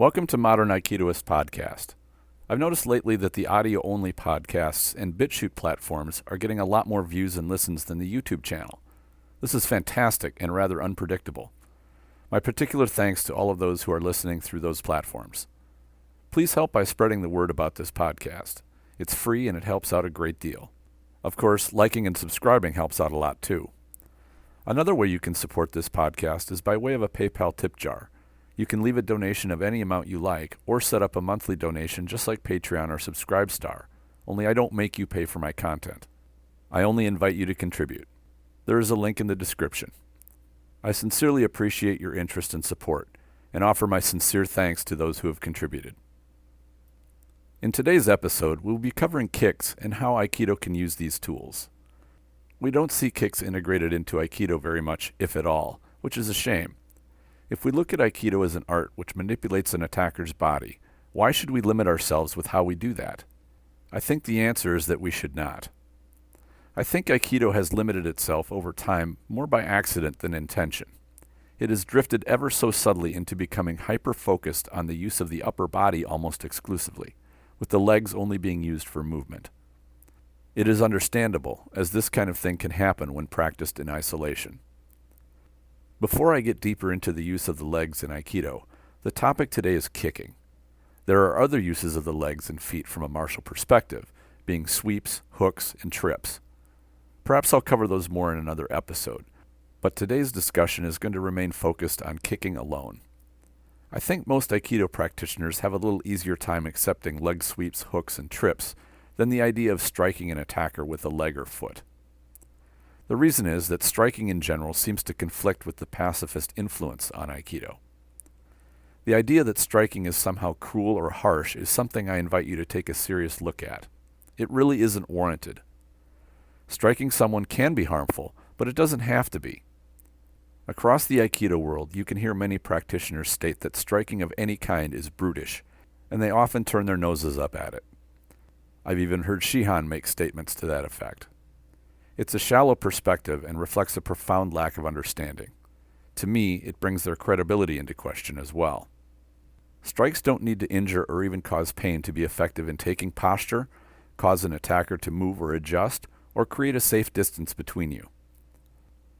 Welcome to Modern Aikidoist Podcast. I've noticed lately that the audio-only podcasts and BitChute platforms are getting a lot more views and listens than the YouTube channel. This is fantastic and rather unpredictable. My particular thanks to all of those who are listening through those platforms. Please help by spreading the word about this podcast. It's free and it helps out a great deal. Of course, liking and subscribing helps out a lot too. Another way you can support this podcast is by way of a PayPal tip jar. You can leave a donation of any amount you like, or set up a monthly donation just like Patreon or Subscribestar, only I don't make you pay for my content. I only invite you to contribute. There is a link in the description. I sincerely appreciate your interest and support, and offer my sincere thanks to those who have contributed. In today's episode, we'll be covering kicks and how Aikido can use these tools. We don't see kicks integrated into Aikido very much, if at all, which is a shame. If we look at Aikido as an art which manipulates an attacker's body, why should we limit ourselves with how we do that? I think the answer is that we should not. I think Aikido has limited itself over time more by accident than intention. It has drifted ever so subtly into becoming hyper-focused on the use of the upper body almost exclusively, with the legs only being used for movement. It is understandable, as this kind of thing can happen when practiced in isolation. Before I get deeper into the use of the legs in Aikido, the topic today is kicking. There are other uses of the legs and feet from a martial perspective, being sweeps, hooks, and trips. Perhaps I'll cover those more in another episode, but today's discussion is going to remain focused on kicking alone. I think most Aikido practitioners have a little easier time accepting leg sweeps, hooks, and trips than the idea of striking an attacker with a leg or foot. The reason is that striking in general seems to conflict with the pacifist influence on Aikido. The idea that striking is somehow cruel or harsh is something I invite you to take a serious look at. It really isn't warranted. Striking someone can be harmful, but it doesn't have to be. Across the Aikido world, you can hear many practitioners state that striking of any kind is brutish, and they often turn their noses up at it. I've even heard Shihan make statements to that effect. It's a shallow perspective and reflects a profound lack of understanding. To me, it brings their credibility into question as well. Strikes don't need to injure or even cause pain to be effective in taking posture, cause an attacker to move or adjust, or create a safe distance between you.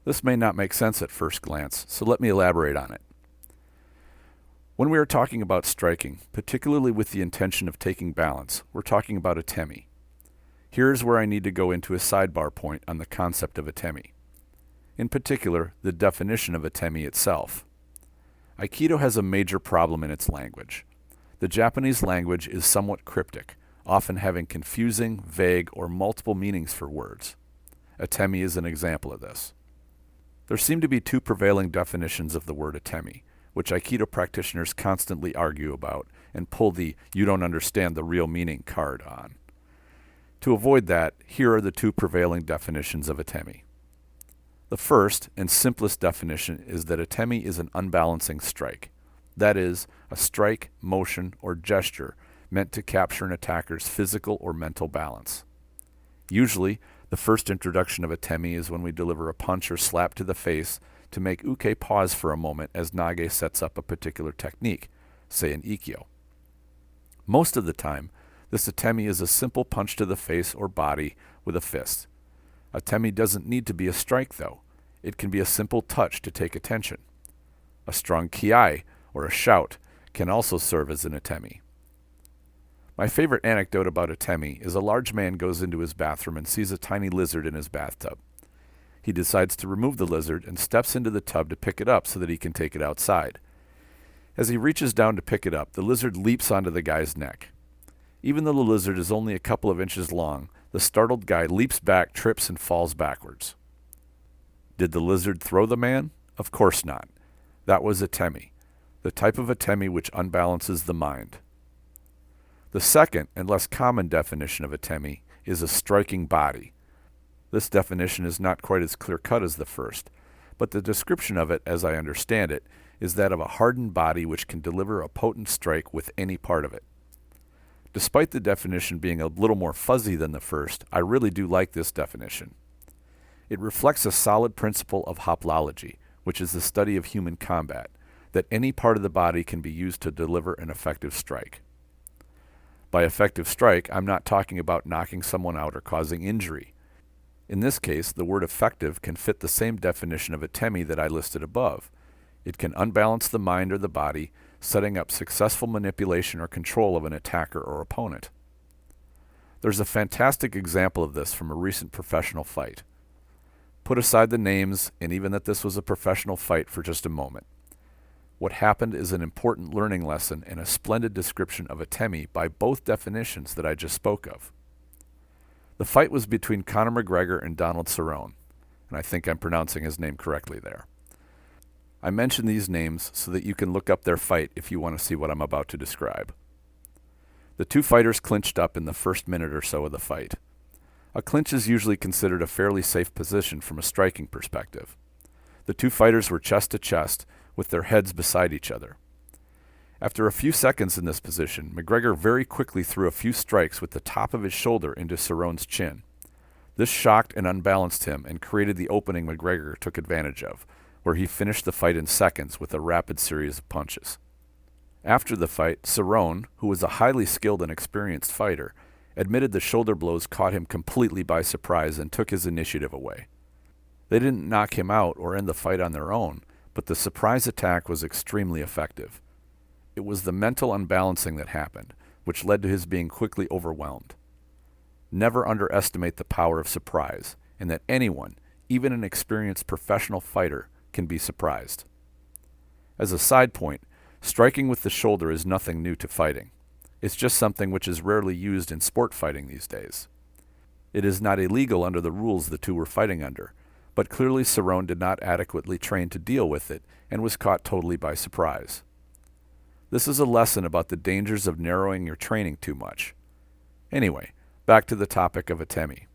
This may not make sense at first glance, so let me elaborate on it. When we are talking about striking, particularly with the intention of taking balance, we're talking about a temi. Here's where I need to go into a sidebar point on the concept of a temi. In particular, the definition of a temi itself. Aikido has a major problem in its language. The Japanese language is somewhat cryptic, often having confusing, vague, or multiple meanings for words. A temi is an example of this. There seem to be two prevailing definitions of the word atemi, which Aikido practitioners constantly argue about and pull the "you don't understand the real meaning" card on. To avoid that, here are the two prevailing definitions of atemi. The first and simplest definition is that atemi is an unbalancing strike. That is, a strike, motion, or gesture meant to capture an attacker's physical or mental balance. Usually, the first introduction of atemi is when we deliver a punch or slap to the face to make uke pause for a moment as nage sets up a particular technique, say an ikkyo. Most of the time, this atemi is a simple punch to the face or body with a fist. Atemi doesn't need to be a strike, though. It can be a simple touch to take attention. A strong kiai, or a shout, can also serve as an atemi. My favorite anecdote about atemi is a large man goes into his bathroom and sees a tiny lizard in his bathtub. He decides to remove the lizard and steps into the tub to pick it up so that he can take it outside. As he reaches down to pick it up, the lizard leaps onto the guy's neck. Even though the lizard is only a couple of inches long, the startled guy leaps back, trips, and falls backwards. Did the lizard throw the man? Of course not. That was atemi, the type of atemi which unbalances the mind. The second and less common definition of atemi is a striking body. This definition is not quite as clear-cut as the first, but the description of it, as I understand it, is that of a hardened body which can deliver a potent strike with any part of it. Despite the definition being a little more fuzzy than the first, I really do like this definition. It reflects a solid principle of hoplology, which is the study of human combat, that any part of the body can be used to deliver an effective strike. By effective strike, I'm not talking about knocking someone out or causing injury. In this case, the word effective can fit the same definition of atemi that I listed above. It can unbalance the mind or the body, setting up successful manipulation or control of an attacker or opponent. There's a fantastic example of this from a recent professional fight. Put aside the names and even that this was a professional fight for just a moment. What happened is an important learning lesson and a splendid description of atemi by both definitions that I just spoke of. The fight was between Conor McGregor and Donald Cerrone, and I think I'm pronouncing his name correctly there. I mention these names so that you can look up their fight if you want to see what I'm about to describe. The two fighters clinched up in the first minute or so of the fight. A clinch is usually considered a fairly safe position from a striking perspective. The two fighters were chest to chest, with their heads beside each other. After a few seconds in this position, McGregor very quickly threw a few strikes with the top of his shoulder into Cerrone's chin. This shocked and unbalanced him and created the opening McGregor took advantage of, where he finished the fight in seconds with a rapid series of punches. After the fight, Cerrone, who was a highly skilled and experienced fighter, admitted the shoulder blows caught him completely by surprise and took his initiative away. They didn't knock him out or end the fight on their own, but the surprise attack was extremely effective. It was the mental unbalancing that happened, which led to his being quickly overwhelmed. Never underestimate the power of surprise, and that anyone, even an experienced professional fighter, can be surprised. As a side point, striking with the shoulder is nothing new to fighting. It's just something which is rarely used in sport fighting these days. It is not illegal under the rules the two were fighting under, but clearly Cerrone did not adequately train to deal with it and was caught totally by surprise. This is a lesson about the dangers of narrowing your training too much. Anyway, back to the topic of atemi.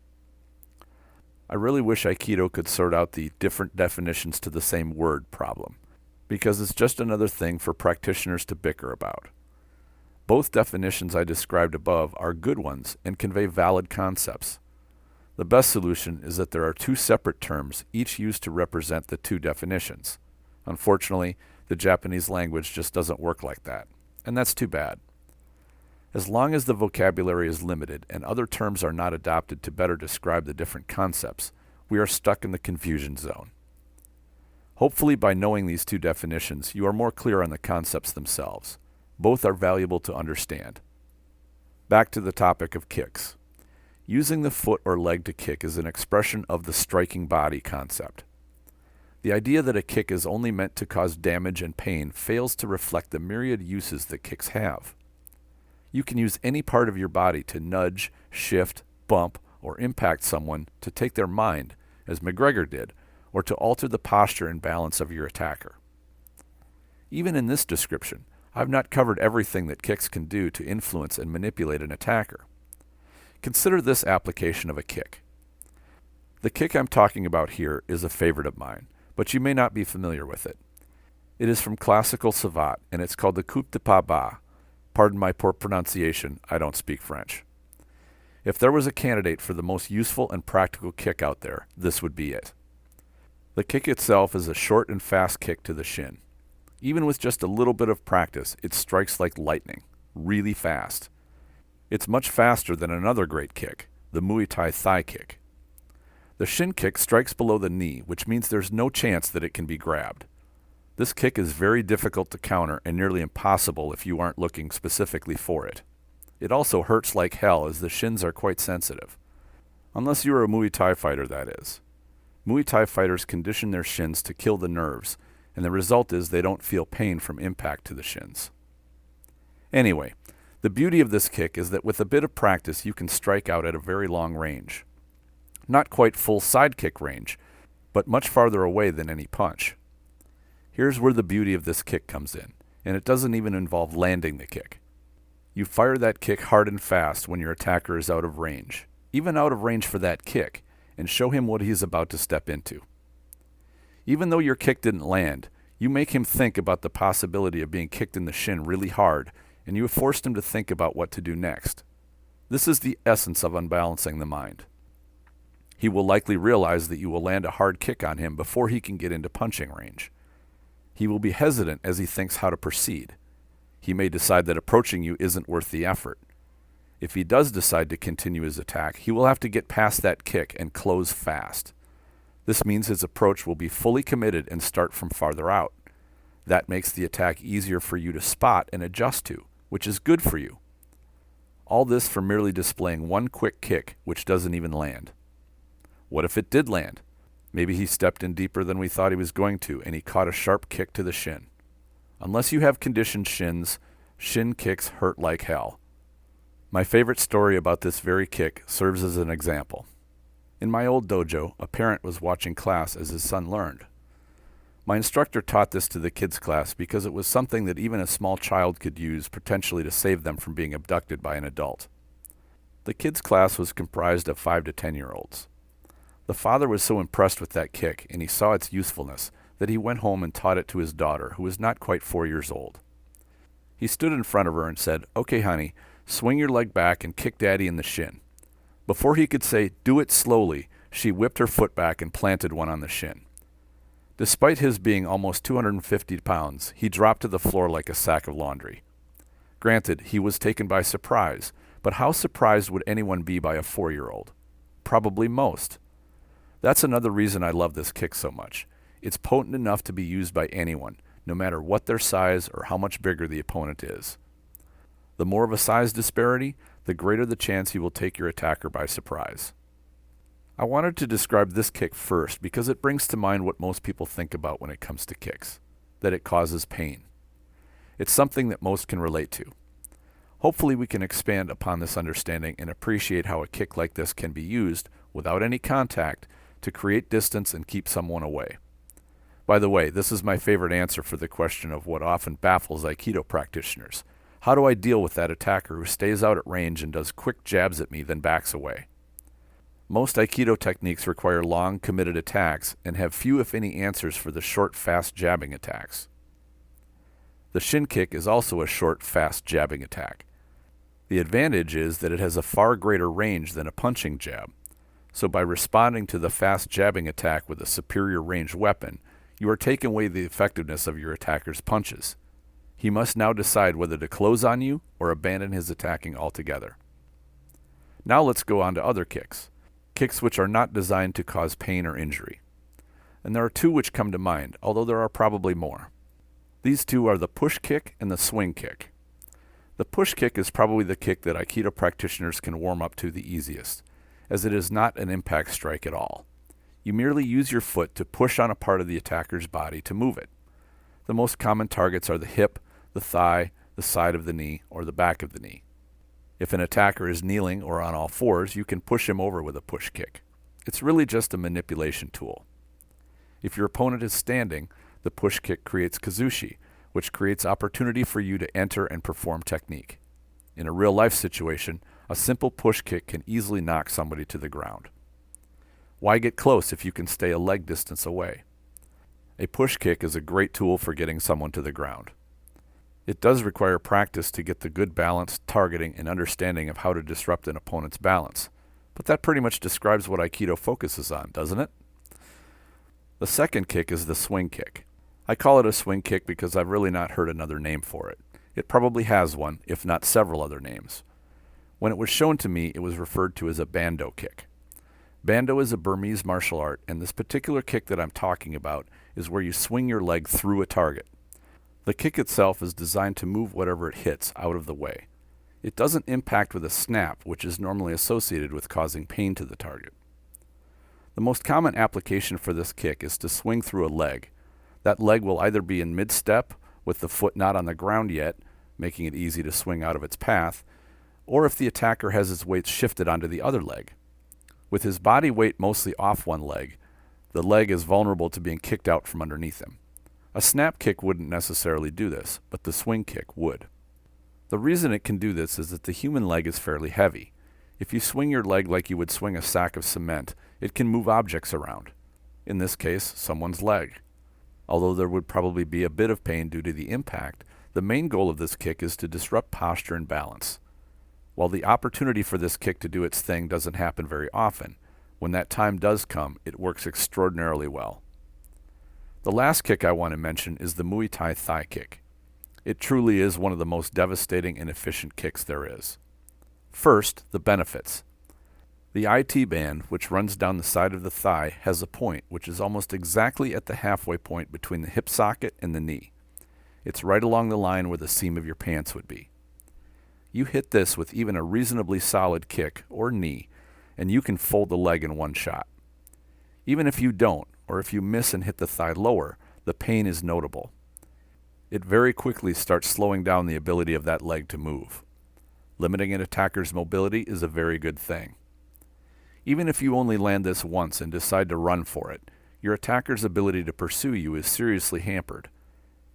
I really wish Aikido could sort out the different definitions to the same word problem, because it's just another thing for practitioners to bicker about. Both definitions I described above are good ones and convey valid concepts. The best solution is that there are two separate terms, each used to represent the two definitions. Unfortunately, the Japanese language just doesn't work like that, and that's too bad. As long as the vocabulary is limited and other terms are not adopted to better describe the different concepts, we are stuck in the confusion zone. Hopefully, by knowing these two definitions, you are more clear on the concepts themselves. Both are valuable to understand. Back to the topic of kicks. Using the foot or leg to kick is an expression of the striking body concept. The idea that a kick is only meant to cause damage and pain fails to reflect the myriad uses that kicks have. You can use any part of your body to nudge, shift, bump, or impact someone to take their mind, as McGregor did, or to alter the posture and balance of your attacker. Even in this description, I've not covered everything that kicks can do to influence and manipulate an attacker. Consider this application of a kick. The kick I'm talking about here is a favorite of mine, but you may not be familiar with it. It is from classical savate, and it's called the coup de pas bas. Pardon my poor pronunciation, I don't speak French. If there was a candidate for the most useful and practical kick out there, this would be it. The kick itself is a short and fast kick to the shin. Even with just a little bit of practice, it strikes like lightning, really fast. It's much faster than another great kick, the Muay Thai thigh kick. The shin kick strikes below the knee, which means there's no chance that it can be grabbed. This kick is very difficult to counter and nearly impossible if you aren't looking specifically for it. It also hurts like hell as the shins are quite sensitive. Unless you're a Muay Thai fighter, that is. Muay Thai fighters condition their shins to kill the nerves, and the result is they don't feel pain from impact to the shins. Anyway, the beauty of this kick is that with a bit of practice you can strike out at a very long range. Not quite full side kick range, but much farther away than any punch. Here's where the beauty of this kick comes in, and it doesn't even involve landing the kick. You fire that kick hard and fast when your attacker is out of range, even out of range for that kick, and show him what he's about to step into. Even though your kick didn't land, you make him think about the possibility of being kicked in the shin really hard, and you have forced him to think about what to do next. This is the essence of unbalancing the mind. He will likely realize that you will land a hard kick on him before he can get into punching range. He will be hesitant as he thinks how to proceed. He may decide that approaching you isn't worth the effort. If he does decide to continue his attack, he will have to get past that kick and close fast. This means his approach will be fully committed and start from farther out. That makes the attack easier for you to spot and adjust to, which is good for you. All this for merely displaying one quick kick which doesn't even land. What if it did land? Maybe he stepped in deeper than we thought he was going to, and he caught a sharp kick to the shin. Unless you have conditioned shins, shin kicks hurt like hell. My favorite story about this very kick serves as an example. In my old dojo, a parent was watching class as his son learned. My instructor taught this to the kids' class because it was something that even a small child could use potentially to save them from being abducted by an adult. The kids' class was comprised of 5 to 10-year-olds. The father was so impressed with that kick, and he saw its usefulness, that he went home and taught it to his daughter, who was not quite 4 years old. He stood in front of her and said, "Okay, honey, swing your leg back and kick Daddy in the shin." Before he could say, "Do it slowly," she whipped her foot back and planted one on the shin. Despite his being almost 250 pounds, he dropped to the floor like a sack of laundry. Granted, he was taken by surprise, but how surprised would anyone be by a 4-year-old? Probably most. That's another reason I love this kick so much. It's potent enough to be used by anyone, no matter what their size or how much bigger the opponent is. The more of a size disparity, the greater the chance you will take your attacker by surprise. I wanted to describe this kick first because it brings to mind what most people think about when it comes to kicks, that it causes pain. It's something that most can relate to. Hopefully we can expand upon this understanding and appreciate how a kick like this can be used, without any contact, to create distance and keep someone away. By the way, this is my favorite answer for the question of what often baffles Aikido practitioners. How do I deal with that attacker who stays out at range and does quick jabs at me, then backs away? Most Aikido techniques require long, committed attacks and have few, if any, answers for the short, fast jabbing attacks. The shin kick is also a short, fast jabbing attack. The advantage is that it has a far greater range than a punching jab. So by responding to the fast jabbing attack with a superior ranged weapon, you are taking away the effectiveness of your attacker's punches. He must now decide whether to close on you or abandon his attacking altogether. Now let's go on to other kicks. Kicks which are not designed to cause pain or injury. And there are two which come to mind, although there are probably more. These two are the push kick and the swing kick. The push kick is probably the kick that Aikido practitioners can warm up to the easiest, as it is not an impact strike at all. You merely use your foot to push on a part of the attacker's body to move it. The most common targets are the hip, the thigh, the side of the knee, or the back of the knee. If an attacker is kneeling or on all fours, you can push him over with a push kick. It's really just a manipulation tool. If your opponent is standing, the push kick creates kazushi, which creates opportunity for you to enter and perform technique. In a real-life situation, a simple push kick can easily knock somebody to the ground. Why get close if you can stay a leg distance away? A push kick is a great tool for getting someone to the ground. It does require practice to get the good balance, targeting, and understanding of how to disrupt an opponent's balance. But that pretty much describes what Aikido focuses on, doesn't it? The second kick is the swing kick. I call it a swing kick because I've really not heard another name for it. It probably has one, if not several other names. When it was shown to me, it was referred to as a bando kick. Bando is a Burmese martial art, and this particular kick that I'm talking about is where you swing your leg through a target. The kick itself is designed to move whatever it hits out of the way. It doesn't impact with a snap, which is normally associated with causing pain to the target. The most common application for this kick is to swing through a leg. That leg will either be in mid-step, with the foot not on the ground yet, making it easy to swing out of its path, or if the attacker has his weight shifted onto the other leg. With his body weight mostly off one leg, the leg is vulnerable to being kicked out from underneath him. A snap kick wouldn't necessarily do this, but the swing kick would. The reason it can do this is that the human leg is fairly heavy. If you swing your leg like you would swing a sack of cement, it can move objects around. In this case, someone's leg. Although there would probably be a bit of pain due to the impact, the main goal of this kick is to disrupt posture and balance. While the opportunity for this kick to do its thing doesn't happen very often, when that time does come, it works extraordinarily well. The last kick I want to mention is the Muay Thai thigh kick. It truly is one of the most devastating and efficient kicks there is. First, the benefits. The IT band, which runs down the side of the thigh, has a point which is almost exactly at the halfway point between the hip socket and the knee. It's right along the line where the seam of your pants would be. You hit this with even a reasonably solid kick or knee, and you can fold the leg in one shot. Even if you don't, or if you miss and hit the thigh lower, the pain is notable. It very quickly starts slowing down the ability of that leg to move. Limiting an attacker's mobility is a very good thing. Even if you only land this once and decide to run for it, your attacker's ability to pursue you is seriously hampered.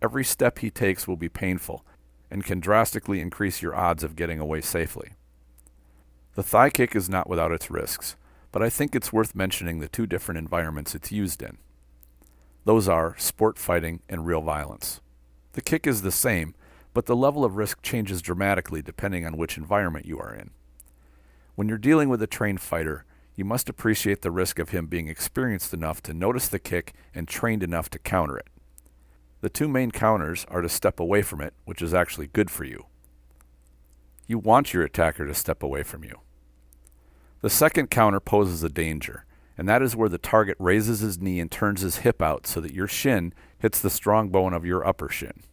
Every step he takes will be painful and can drastically increase your odds of getting away safely. The thigh kick is not without its risks, but I think it's worth mentioning the two different environments it's used in. Those are sport fighting and real violence. The kick is the same, but the level of risk changes dramatically depending on which environment you are in. When you're dealing with a trained fighter, you must appreciate the risk of him being experienced enough to notice the kick and trained enough to counter it. The two main counters are to step away from it, which is actually good for you. You want your attacker to step away from you. The second counter poses a danger, and that is where the target raises his knee and turns his hip out so that your shin hits the strong bone of your upper shin.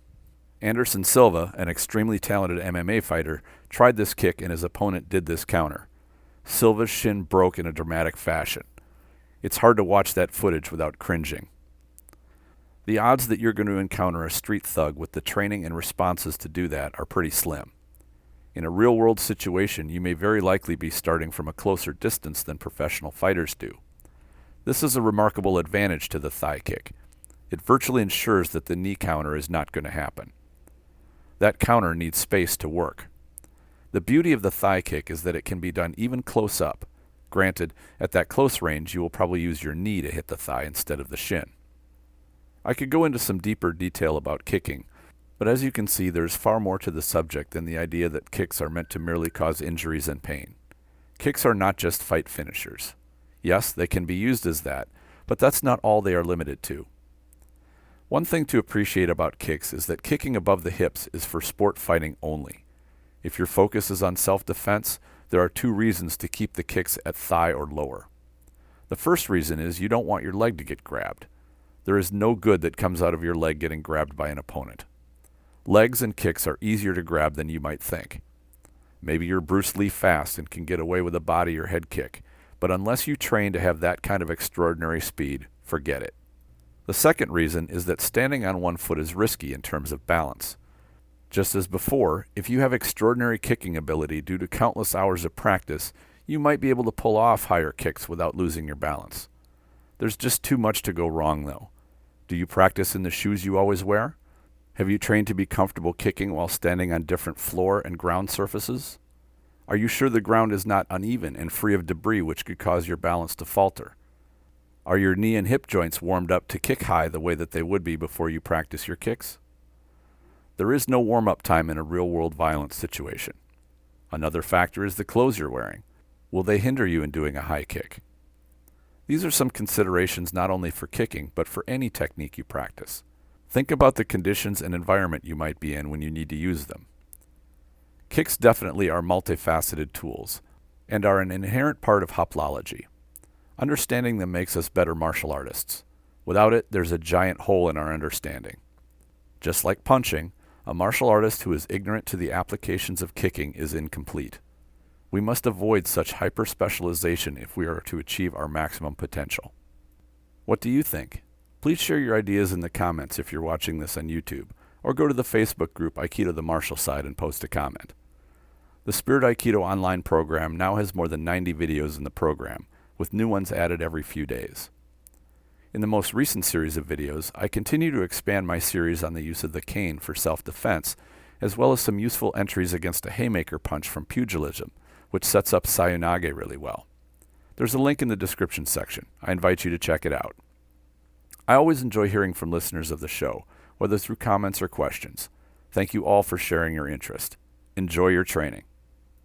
Anderson Silva, an extremely talented MMA fighter, tried this kick and his opponent did this counter. Silva's shin broke in a dramatic fashion. It's hard to watch that footage without cringing. The odds that you're going to encounter a street thug with the training and responses to do that are pretty slim. In a real-world situation, you may very likely be starting from a closer distance than professional fighters do. This is a remarkable advantage to the thigh kick. It virtually ensures that the knee counter is not going to happen. That counter needs space to work. The beauty of the thigh kick is that it can be done even close up. Granted, at that close range, you will probably use your knee to hit the thigh instead of the shin. I could go into some deeper detail about kicking, but as you can see, there's far more to the subject than the idea that kicks are meant to merely cause injuries and pain. Kicks are not just fight finishers. Yes, they can be used as that, but that's not all they are limited to. One thing to appreciate about kicks is that kicking above the hips is for sport fighting only. If your focus is on self-defense, there are two reasons to keep the kicks at thigh or lower. The first reason is you don't want your leg to get grabbed. There is no good that comes out of your leg getting grabbed by an opponent. Legs and kicks are easier to grab than you might think. Maybe you're Bruce Lee fast and can get away with a body or head kick, but unless you train to have that kind of extraordinary speed, forget it. The second reason is that standing on one foot is risky in terms of balance. Just as before, if you have extraordinary kicking ability due to countless hours of practice, you might be able to pull off higher kicks without losing your balance. There's just too much to go wrong, though. Do you practice in the shoes you always wear? Have you trained to be comfortable kicking while standing on different floor and ground surfaces? Are you sure the ground is not uneven and free of debris which could cause your balance to falter? Are your knee and hip joints warmed up to kick high the way that they would be before you practice your kicks? There is no warm-up time in a real-world violence situation. Another factor is the clothes you're wearing. Will they hinder you in doing a high kick? These are some considerations not only for kicking, but for any technique you practice. Think about the conditions and environment you might be in when you need to use them. Kicks definitely are multifaceted tools and are an inherent part of hoplology. Understanding them makes us better martial artists. Without it, there's a giant hole in our understanding. Just like punching, a martial artist who is ignorant to the applications of kicking is incomplete. We must avoid such hyper-specialization if we are to achieve our maximum potential. What do you think? Please share your ideas in the comments if you're watching this on YouTube, or go to the Facebook group Aikido the Martial Side and post a comment. The Spirit Aikido Online program now has more than 90 videos in the program, with new ones added every few days. In the most recent series of videos, I continue to expand my series on the use of the cane for self-defense, as well as some useful entries against a haymaker punch from pugilism, which sets up sayonage really well. There's a link in the description section. I invite you to check it out. I always enjoy hearing from listeners of the show, whether through comments or questions. Thank you all for sharing your interest. Enjoy your training.